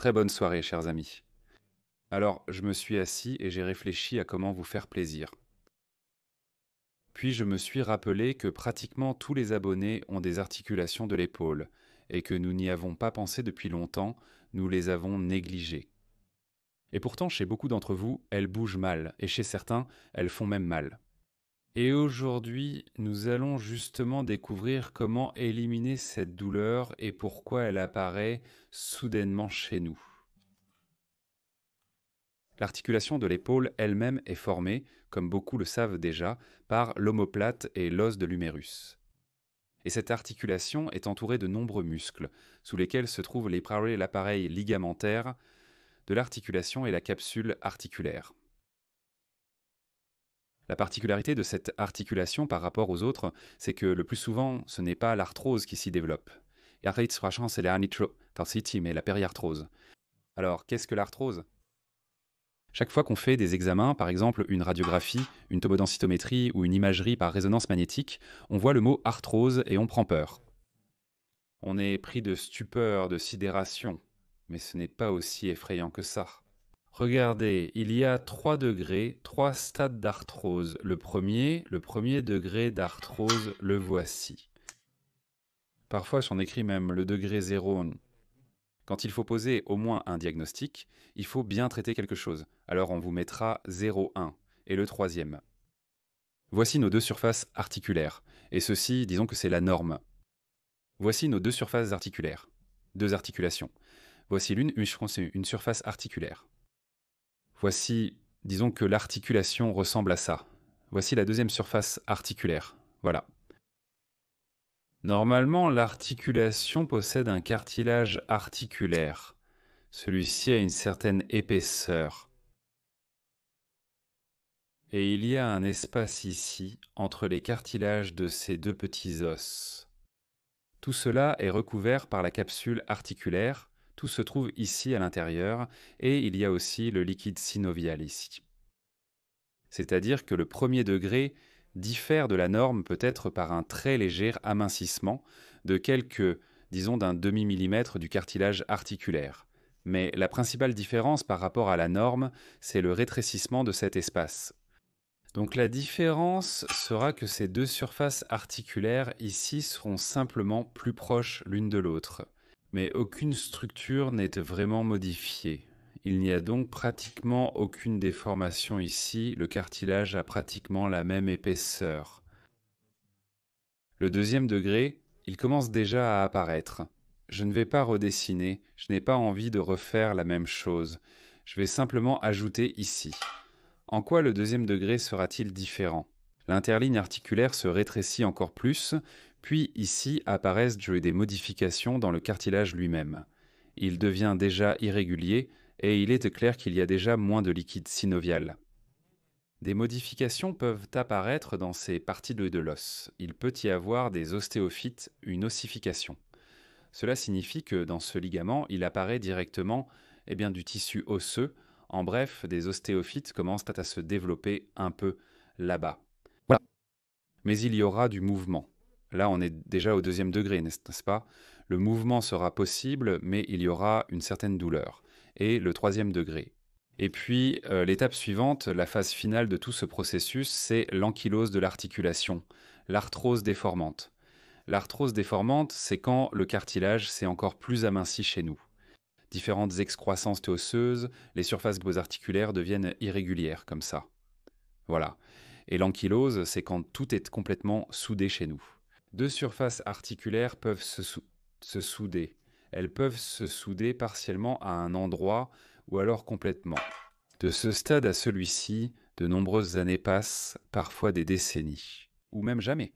Très bonne soirée, chers amis. Alors, je me suis assis et j'ai réfléchi à comment vous faire plaisir. Puis je me suis rappelé que pratiquement tous les abonnés ont des articulations de l'épaule, et que nous n'y avons pas pensé depuis longtemps, nous les avons négligées. Et pourtant, chez beaucoup d'entre vous, elles bougent mal, et chez certains, elles font même mal. Et aujourd'hui, nous allons justement découvrir comment éliminer cette douleur et pourquoi elle apparaît soudainement chez nous. L'articulation de l'épaule elle-même est formée, comme beaucoup le savent déjà, par l'omoplate et l'os de l'humérus. Et cette articulation est entourée de nombreux muscles, sous lesquels se trouve l'appareil ligamentaire de l'articulation et la capsule articulaire. La particularité de cette articulation par rapport aux autres, c'est que le plus souvent, ce n'est pas l'arthrose qui s'y développe. C'est la périarthrose. Alors, qu'est-ce que l'arthrose ? Chaque fois qu'on fait des examens, par exemple une radiographie, une tomodensitométrie ou une imagerie par résonance magnétique, on voit le mot arthrose et on prend peur. On est pris de stupeur, de sidération, mais ce n'est pas aussi effrayant que ça. Regardez, il y a 3 degrés, 3 stades d'arthrose. Le premier degré d'arthrose, le voici. Parfois j'en écris même le degré 0. Quand il faut poser au moins un diagnostic, il faut bien traiter quelque chose. Alors on vous mettra 0,1 et le troisième. Voici nos deux surfaces articulaires. Et ceci, disons que c'est la norme. Voici nos deux surfaces articulaires. Deux articulations. Voici l'une, je pense, une surface articulaire. Voici, disons que l'articulation ressemble à ça. Voici la deuxième surface articulaire. Voilà. Normalement, l'articulation possède un cartilage articulaire. Celui-ci a une certaine épaisseur. Et il y a un espace ici entre les cartilages de ces deux petits os. Tout cela est recouvert par la capsule articulaire. Tout se trouve ici à l'intérieur et il y a aussi le liquide synovial ici. C'est-à-dire que le premier degré diffère de la norme peut-être par un très léger amincissement de quelques, disons d'un demi-millimètre du cartilage articulaire. Mais la principale différence par rapport à la norme, c'est le rétrécissement de cet espace. Donc la différence sera que ces deux surfaces articulaires ici seront simplement plus proches l'une de l'autre. Mais aucune structure n'est vraiment modifiée. Il n'y a donc pratiquement aucune déformation ici, le cartilage a pratiquement la même épaisseur. Le deuxième degré, il commence déjà à apparaître. Je ne vais pas redessiner, je n'ai pas envie de refaire la même chose. Je vais simplement ajouter ici. En quoi le deuxième degré sera-t-il différent ? L'interligne articulaire se rétrécit encore plus, puis ici apparaissent des modifications dans le cartilage lui-même. Il devient déjà irrégulier et il est clair qu'il y a déjà moins de liquide synovial. Des modifications peuvent apparaître dans ces parties de l'os. Il peut y avoir des ostéophytes, une ossification. Cela signifie que dans ce ligament, il apparaît directement du tissu osseux. En bref, des ostéophytes commencent à se développer un peu là-bas. Voilà. Mais il y aura du mouvement. Là, on est déjà au deuxième degré, n'est-ce pas ? Le mouvement sera possible, mais il y aura une certaine douleur. Et le troisième degré. Et puis, l'étape suivante, la phase finale de tout ce processus, c'est l'ankylose de l'articulation, l'arthrose déformante. L'arthrose déformante, c'est quand le cartilage s'est encore plus aminci chez nous. Différentes excroissances osseuses, les surfaces articulaires deviennent irrégulières, comme ça. Voilà. Et l'ankylose, c'est quand tout est complètement soudé chez nous. Deux surfaces articulaires peuvent se souder. Elles peuvent se souder partiellement à un endroit ou alors complètement. De ce stade à celui-ci, de nombreuses années passent, parfois des décennies, ou même jamais.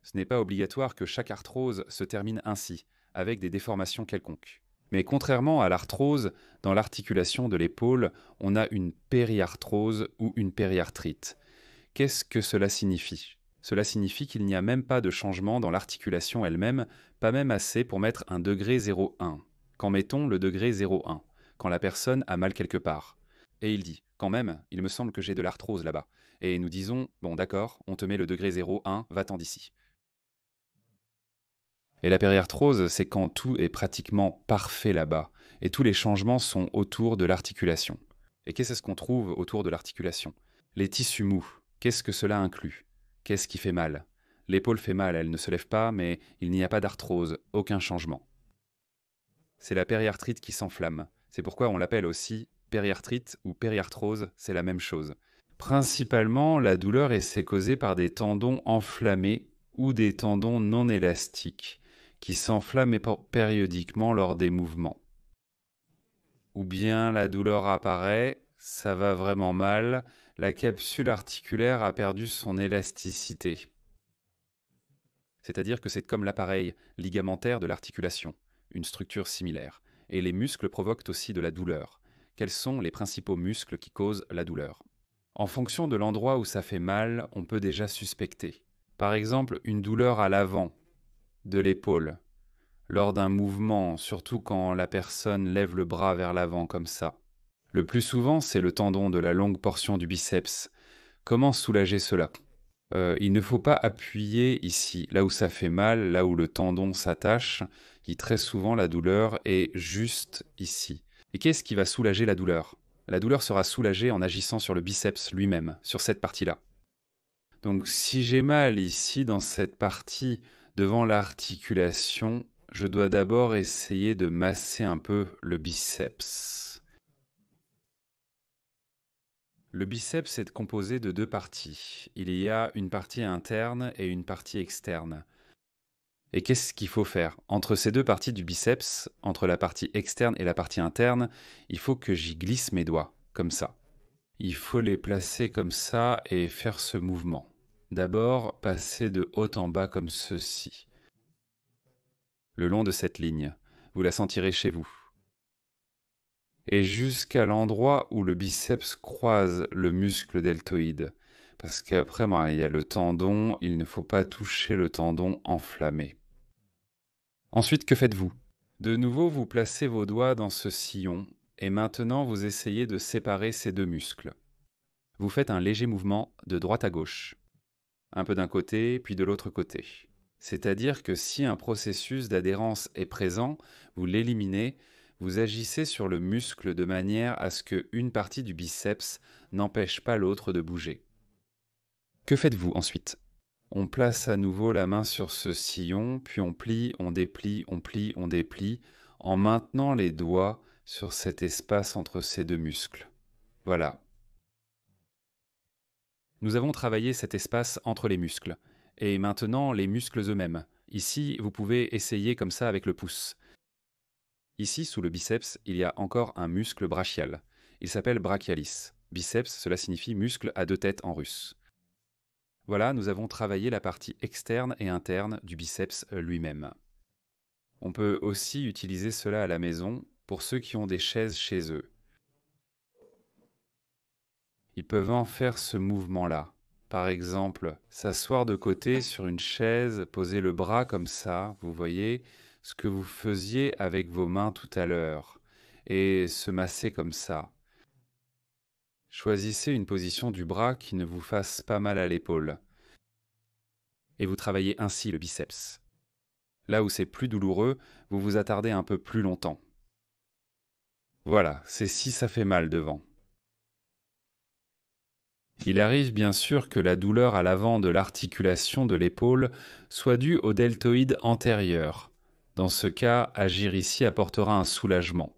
Ce n'est pas obligatoire que chaque arthrose se termine ainsi, avec des déformations quelconques. Mais contrairement à l'arthrose, dans l'articulation de l'épaule, on a une périarthrose ou une périarthrite. Qu'est-ce que cela signifie ? Cela signifie qu'il n'y a même pas de changement dans l'articulation elle-même, pas même assez pour mettre un degré 0,1. Quand mettons le degré 0,1, quand la personne a mal quelque part. Et il dit, quand même, il me semble que j'ai de l'arthrose là-bas. Et nous disons, bon d'accord, on te met le degré 0,1, va-t'en d'ici. Et la périarthrose, c'est quand tout est pratiquement parfait là-bas. Et tous les changements sont autour de l'articulation. Et qu'est-ce qu'on trouve autour de l'articulation? Les tissus mous, qu'est-ce que cela inclut? Qu'est-ce qui fait mal? L'épaule fait mal, elle ne se lève pas, mais il n'y a pas d'arthrose, aucun changement. C'est la périarthrite qui s'enflamme. C'est pourquoi on l'appelle aussi périarthrite ou périarthrose, c'est la même chose. Principalement, la douleur est causée par des tendons enflammés ou des tendons non élastiques qui s'enflamment périodiquement lors des mouvements. Ou bien la douleur apparaît, ça va vraiment mal, la capsule articulaire a perdu son élasticité. C'est-à-dire que c'est comme l'appareil ligamentaire de l'articulation, une structure similaire. Et les muscles provoquent aussi de la douleur. Quels sont les principaux muscles qui causent la douleur? En fonction de l'endroit où ça fait mal, on peut déjà suspecter. Par exemple, une douleur à l'avant de l'épaule, lors d'un mouvement, surtout quand la personne lève le bras vers l'avant comme ça. Le plus souvent, c'est le tendon de la longue portion du biceps. Comment soulager cela? Il ne faut pas appuyer ici, là où ça fait mal, là où le tendon s'attache. Très souvent, la douleur est juste ici. Et qu'est-ce qui va soulager la douleur? La douleur sera soulagée en agissant sur le biceps lui-même, sur cette partie-là. Donc si j'ai mal ici, dans cette partie, devant l'articulation, je dois d'abord essayer de masser un peu le biceps. Le biceps est composé de deux parties. Il y a une partie interne et une partie externe. Et qu'est-ce qu'il faut faire? Entre ces deux parties du biceps, entre la partie externe et la partie interne, il faut que j'y glisse mes doigts, comme ça. Il faut les placer comme ça et faire ce mouvement. D'abord, passer de haut en bas comme ceci. Le long de cette ligne. Vous la sentirez chez vous. Et jusqu'à l'endroit où le biceps croise le muscle deltoïde. Parce qu'après, il y a le tendon, il ne faut pas toucher le tendon enflammé. Ensuite, que faites-vous? De nouveau, vous placez vos doigts dans ce sillon, et maintenant vous essayez de séparer ces deux muscles. Vous faites un léger mouvement de droite à gauche. Un peu d'un côté, puis de l'autre côté. C'est-à-dire que si un processus d'adhérence est présent, vous l'éliminez, vous agissez sur le muscle de manière à ce qu'une partie du biceps n'empêche pas l'autre de bouger. Que faites-vous ensuite? On place à nouveau la main sur ce sillon, puis on plie, on déplie, on plie, on déplie, en maintenant les doigts sur cet espace entre ces deux muscles. Voilà. Nous avons travaillé cet espace entre les muscles. Et maintenant, les muscles eux-mêmes. Ici, vous pouvez essayer comme ça avec le pouce. Ici, sous le biceps, il y a encore un muscle brachial. Il s'appelle brachialis. Biceps, cela signifie muscle à deux têtes en russe. Voilà, nous avons travaillé la partie externe et interne du biceps lui-même. On peut aussi utiliser cela à la maison pour ceux qui ont des chaises chez eux. Ils peuvent en faire ce mouvement-là. Par exemple, s'asseoir de côté sur une chaise, poser le bras comme ça, vous voyez, ce que vous faisiez avec vos mains tout à l'heure, et se masser comme ça. Choisissez une position du bras qui ne vous fasse pas mal à l'épaule. Et vous travaillez ainsi le biceps. Là où c'est plus douloureux, vous vous attardez un peu plus longtemps. Voilà, c'est si ça fait mal devant. Il arrive bien sûr que la douleur à l'avant de l'articulation de l'épaule soit due au deltoïde antérieur. Dans ce cas, agir ici apportera un soulagement.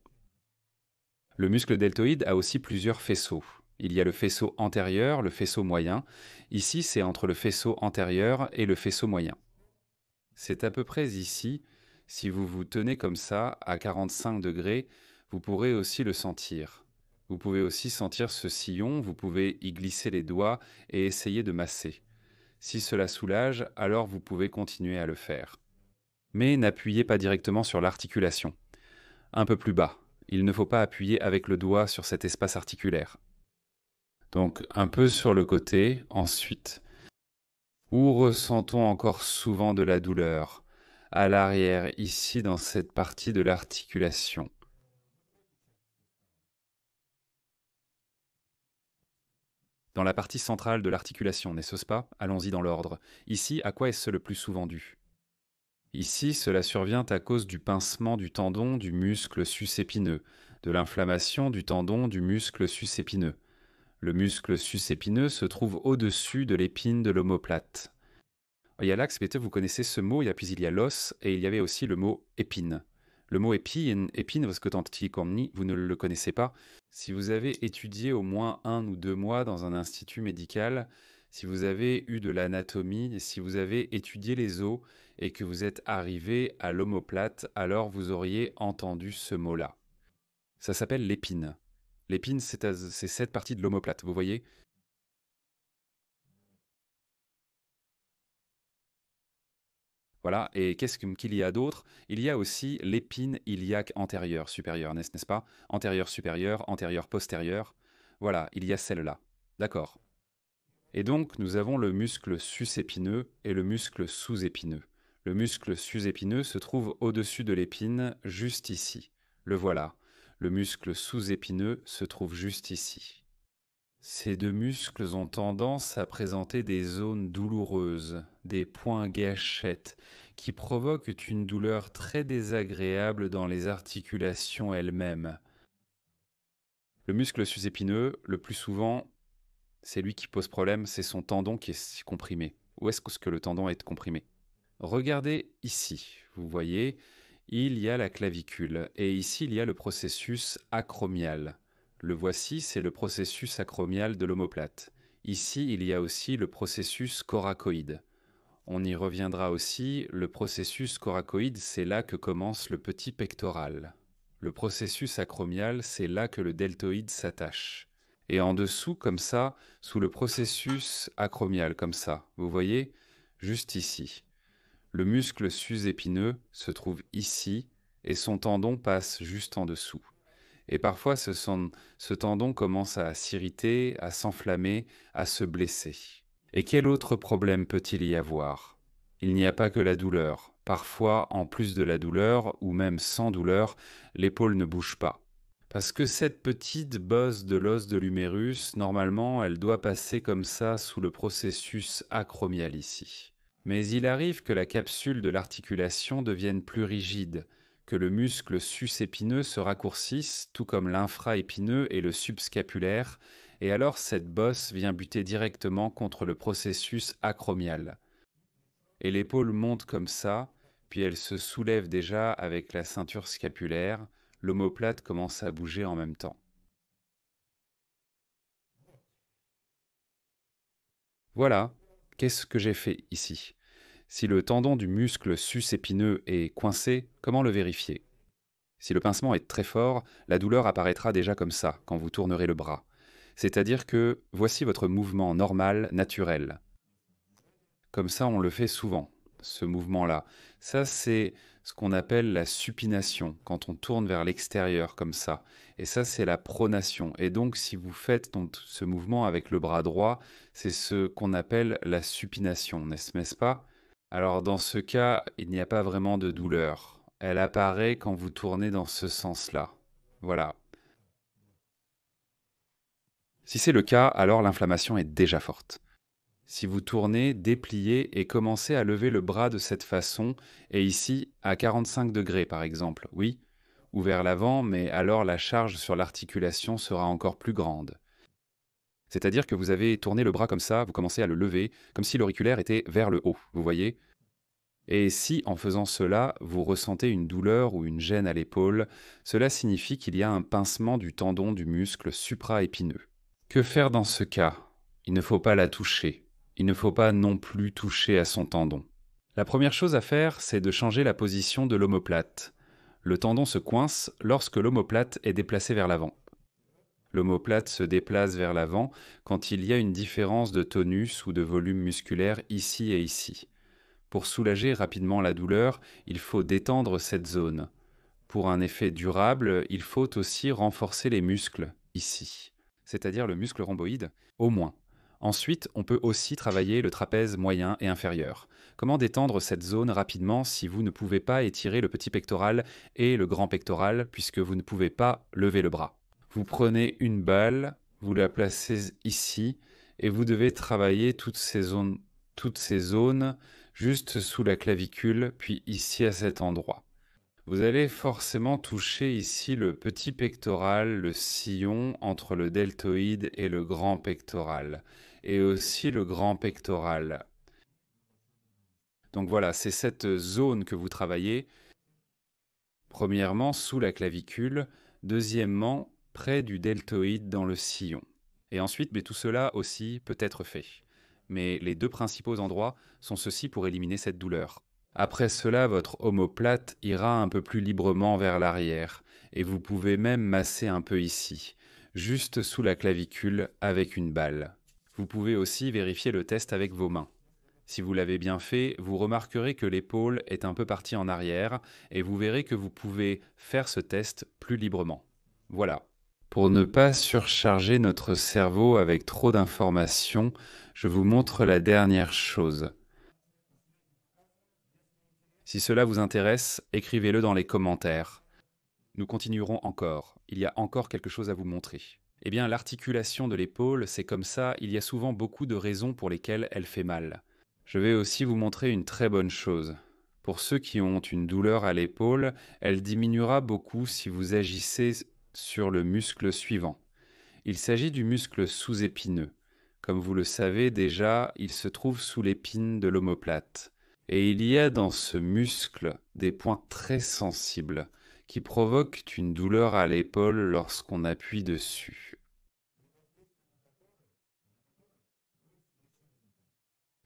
Le muscle deltoïde a aussi plusieurs faisceaux. Il y a le faisceau antérieur, le faisceau moyen. Ici, c'est entre le faisceau antérieur et le faisceau moyen. C'est à peu près ici. Si vous vous tenez comme ça, à 45 degrés, vous pourrez aussi le sentir. Vous pouvez aussi sentir ce sillon, vous pouvez y glisser les doigts et essayer de masser. Si cela soulage, alors vous pouvez continuer à le faire. Mais n'appuyez pas directement sur l'articulation. Un peu plus bas. Il ne faut pas appuyer avec le doigt sur cet espace articulaire. Donc un peu sur le côté, ensuite. Où ressent-on encore souvent de la douleur? À l'arrière, ici dans cette partie de l'articulation. Dans la partie centrale de l'articulation, n'est-ce pas? Allons-y dans l'ordre. Ici, à quoi est-ce le plus souvent dû? Ici, cela survient à cause du pincement du tendon du muscle sus-épineux, de l'inflammation du tendon du muscle sus-épineux. Le muscle sus-épineux se trouve au-dessus de l'épine de l'omoplate. Il y a l'axe, bitte, vous connaissez ce mot, puis il y a l'os, et il y avait aussi le mot épine. Le mot épine, parce que vous ne le connaissez pas. Si vous avez étudié au moins 1 ou 2 mois dans un institut médical, si vous avez eu de l'anatomie, si vous avez étudié les os et que vous êtes arrivé à l'omoplate, alors vous auriez entendu ce mot-là. Ça s'appelle l'épine. L'épine, c'est cette partie de l'omoplate, vous voyez? Voilà, et qu'est-ce qu'il y a d'autre? Il y a aussi l'épine iliaque antérieure, supérieure, n'est-ce pas? Antérieure supérieure, antérieure postérieure. Voilà, il y a celle-là. D'accord. Et donc, nous avons le muscle sus-épineux et le muscle sous-épineux. Le muscle sus-épineux se trouve au-dessus de l'épine, juste ici. Le voilà. Le muscle sous-épineux se trouve juste ici. Ces deux muscles ont tendance à présenter des zones douloureuses, des points gâchettes, qui provoquent une douleur très désagréable dans les articulations elles-mêmes. Le muscle sus-épineux, le plus souvent, c'est lui qui pose problème, c'est son tendon qui est comprimé. Où est-ce que le tendon est comprimé? Regardez ici, vous voyez, il y a la clavicule, et ici il y a le processus acromial. Le voici, c'est le processus acromial de l'omoplate. Ici, il y a aussi le processus coracoïde. On y reviendra aussi, le processus coracoïde, c'est là que commence le petit pectoral. Le processus acromial, c'est là que le deltoïde s'attache. Et en dessous, comme ça, sous le processus acromial, comme ça, vous voyez, juste ici. Le muscle sus-épineux se trouve ici et son tendon passe juste en dessous. Et parfois, ce tendon commence à s'irriter, à s'enflammer, à se blesser. Et quel autre problème peut-il y avoir? Il n'y a pas que la douleur. Parfois, en plus de la douleur, ou même sans douleur, l'épaule ne bouge pas. Parce que cette petite bosse de l'os de l'humérus, normalement, elle doit passer comme ça sous le processus acromial ici. Mais il arrive que la capsule de l'articulation devienne plus rigide, que le muscle sus-épineux se raccourcisse, tout comme l'infra-épineux et le subscapulaire, et alors cette bosse vient buter directement contre le processus acromial. Et l'épaule monte comme ça, puis elle se soulève déjà avec la ceinture scapulaire, l'omoplate commence à bouger en même temps. Voilà, qu'est-ce que j'ai fait ici? Si le tendon du muscle sus-épineux est coincé, comment le vérifier? Si le pincement est très fort, la douleur apparaîtra déjà comme ça quand vous tournerez le bras. C'est-à-dire que voici votre mouvement normal, naturel. Comme ça, on le fait souvent, ce mouvement-là. Ça, c'est ce qu'on appelle la supination, quand on tourne vers l'extérieur comme ça. Et ça, c'est la pronation. Et donc, si vous faites ce mouvement avec le bras droit, c'est ce qu'on appelle la supination, n'est-ce pas? Alors, dans ce cas, il n'y a pas vraiment de douleur. Elle apparaît quand vous tournez dans ce sens-là. Voilà. Si c'est le cas, alors l'inflammation est déjà forte. Si vous tournez, dépliez et commencez à lever le bras de cette façon, et ici à 45 degrés par exemple, oui, ou vers l'avant, mais alors la charge sur l'articulation sera encore plus grande. C'est-à-dire que vous avez tourné le bras comme ça, vous commencez à le lever, comme si l'auriculaire était vers le haut, vous voyez? Et si, en faisant cela, vous ressentez une douleur ou une gêne à l'épaule, cela signifie qu'il y a un pincement du tendon du muscle supraépineux. Que faire dans ce cas? Il ne faut pas la toucher. Il ne faut pas non plus toucher à son tendon. La première chose à faire, c'est de changer la position de l'omoplate. Le tendon se coince lorsque l'omoplate est déplacée vers l'avant. L'omoplate se déplace vers l'avant quand il y a une différence de tonus ou de volume musculaire ici et ici. Pour soulager rapidement la douleur, il faut détendre cette zone. Pour un effet durable, il faut aussi renforcer les muscles, ici, c'est-à-dire le muscle rhomboïde, au moins. Ensuite, on peut aussi travailler le trapèze moyen et inférieur. Comment détendre cette zone rapidement si vous ne pouvez pas étirer le petit pectoral et le grand pectoral puisque vous ne pouvez pas lever le bras? Vous prenez une balle, vous la placez ici et vous devez travailler toutes ces zones juste sous la clavicule, puis ici à cet endroit. Vous allez forcément toucher ici le petit pectoral, le sillon entre le deltoïde et le grand pectoral, et aussi le grand pectoral. Donc voilà, c'est cette zone que vous travaillez. Premièrement, sous la clavicule. Deuxièmement, près du deltoïde dans le sillon. Et ensuite, tout cela aussi peut être fait. Mais les deux principaux endroits sont ceux-ci pour éliminer cette douleur. Après cela, votre omoplate ira un peu plus librement vers l'arrière, et vous pouvez même masser un peu ici, juste sous la clavicule avec une balle. Vous pouvez aussi vérifier le test avec vos mains. Si vous l'avez bien fait, vous remarquerez que l'épaule est un peu partie en arrière, et vous verrez que vous pouvez faire ce test plus librement. Voilà. Pour ne pas surcharger notre cerveau avec trop d'informations, je vous montre la dernière chose. Si cela vous intéresse, écrivez-le dans les commentaires. Nous continuerons encore. Il y a encore quelque chose à vous montrer. Eh bien, l'articulation de l'épaule, c'est comme ça, il y a souvent beaucoup de raisons pour lesquelles elle fait mal. Je vais aussi vous montrer une très bonne chose. Pour ceux qui ont une douleur à l'épaule, elle diminuera beaucoup si vous agissez sur le muscle suivant. Il s'agit du muscle sous-épineux. Comme vous le savez déjà, il se trouve sous l'épine de l'omoplate. Et il y a dans ce muscle des points très sensibles qui provoquent une douleur à l'épaule lorsqu'on appuie dessus.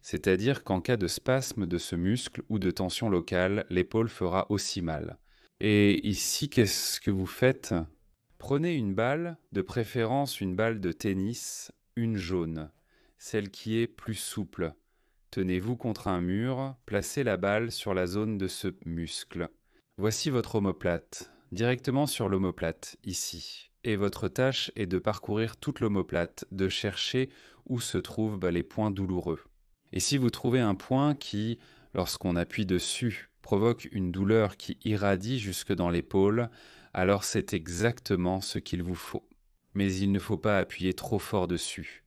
C'est-à-dire qu'en cas de spasme de ce muscle ou de tension locale, l'épaule fera aussi mal. Et ici, qu'est-ce que vous faites ? Prenez une balle, de préférence une balle de tennis, une jaune, celle qui est plus souple. Tenez-vous contre un mur, placez la balle sur la zone de ce muscle. Voici votre omoplate, directement sur l'omoplate, ici. Et votre tâche est de parcourir toute l'omoplate, de chercher où se trouvent les points douloureux. Et si vous trouvez un point qui, lorsqu'on appuie dessus, provoque une douleur qui irradie jusque dans l'épaule, alors c'est exactement ce qu'il vous faut. Mais il ne faut pas appuyer trop fort dessus.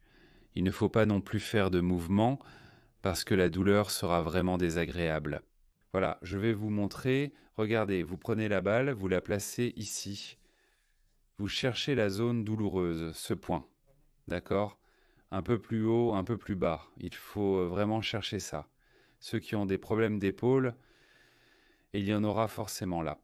Il ne faut pas non plus faire de mouvement, parce que la douleur sera vraiment désagréable. Voilà, je vais vous montrer. Regardez, vous prenez la balle, vous la placez ici. Vous cherchez la zone douloureuse, ce point. D'accord ? Un peu plus haut, un peu plus bas. Il faut vraiment chercher ça. Ceux qui ont des problèmes d'épaule, il y en aura forcément là.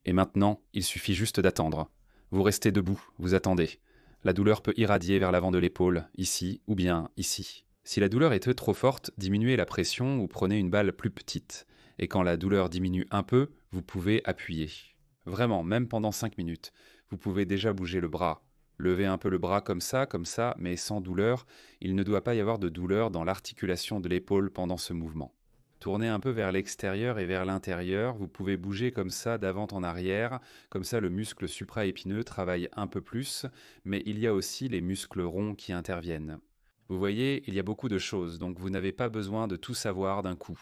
Et maintenant, il suffit juste d'attendre. Vous restez debout, vous attendez. La douleur peut irradier vers l'avant de l'épaule, ici ou bien ici. Si la douleur est trop forte, diminuez la pression ou prenez une balle plus petite. Et quand la douleur diminue un peu, vous pouvez appuyer. Vraiment, même pendant 5 minutes. Vous pouvez déjà bouger le bras. Levez un peu le bras comme ça, mais sans douleur. Il ne doit pas y avoir de douleur dans l'articulation de l'épaule pendant ce mouvement. Tournez un peu vers l'extérieur et vers l'intérieur. Vous pouvez bouger comme ça d'avant en arrière. Comme ça, le muscle supraépineux travaille un peu plus. Mais il y a aussi les muscles ronds qui interviennent. Vous voyez, il y a beaucoup de choses, donc vous n'avez pas besoin de tout savoir d'un coup.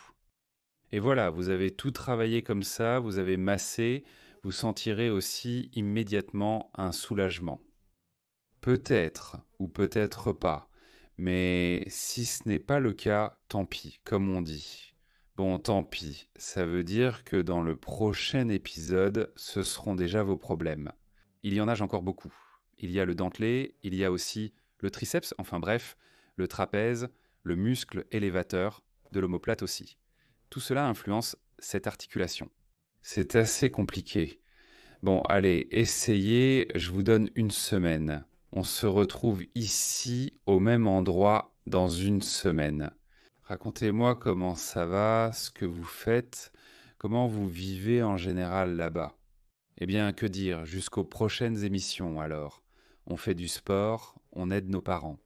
Et voilà, vous avez tout travaillé comme ça, vous avez massé, vous sentirez aussi immédiatement un soulagement. Peut-être ou peut-être pas, mais si ce n'est pas le cas, tant pis, comme on dit. Bon, tant pis, ça veut dire que dans le prochain épisode, ce seront déjà vos problèmes. Il y en a encore beaucoup. Il y a le dentelé, il y a aussi le triceps, enfin bref, le trapèze, le muscle élévateur, de l'omoplate aussi. Tout cela influence cette articulation. C'est assez compliqué. Bon, allez, essayez, je vous donne une semaine. On se retrouve ici, au même endroit, dans une semaine. Racontez-moi comment ça va, ce que vous faites, comment vous vivez en général là-bas. Eh bien, que dire, jusqu'aux prochaines émissions alors. On fait du sport, on aide nos parents.